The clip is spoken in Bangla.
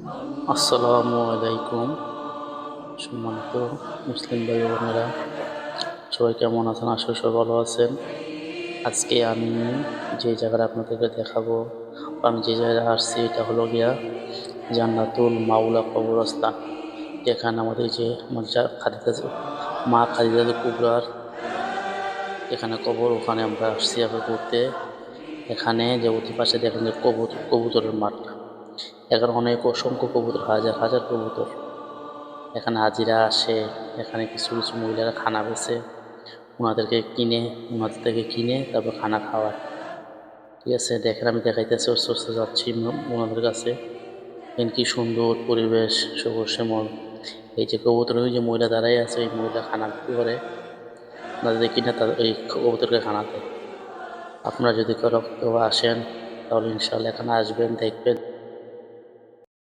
আসসালামু আলাইকুম। সম্মানিত মুসলিম ভাই বোনেরা, সবাই কেমন আছেন? আশা করি সবাই ভালো আছেন। আজকে আমি যে জায়গাটা আপনাদেরকে দেখাবো বা আমি যে জায়গায় আসছি এটা হলো গিয়া জান্নাতুল মাওলা কবরস্থান, যেখানে আমাদের যে মা খাদিজাতুল কুবরার যেখানে কবর, ওখানে আমরা আসছি আবার ঘুরতে। এখানে যে অতি পাশে দেখেন যে কবুতরের মাঠ, এখানে অনেক অসংখ্য কবুতর, হাজার হাজার কবুতর। এখানে হাজিরা আসে, এখানে কিছু কিছু মহিলারা খানা বেচে, ওনাদের থেকে কিনে তারপর খানা খাওয়ায়। ঠিক আছে, দেখেন আমি দেখাইতেছি, আস্তে আস্তে যাচ্ছি ওনাদের কাছে। দেখেন কি সুন্দর পরিবেশ, সবুজ শ্যামল। এই যে কবুতর, ওই যে মহিলা দাঁড়াই আছে, ওই মহিলা খানা বিক্রি করে, ওনাদের কিনে তাদের ওই কবুতরকে খানা দেয়। আপনারা যদি কেউ আসেন তাহলে ইনশাল্লাহ এখানে আসবেন, দেখবেন।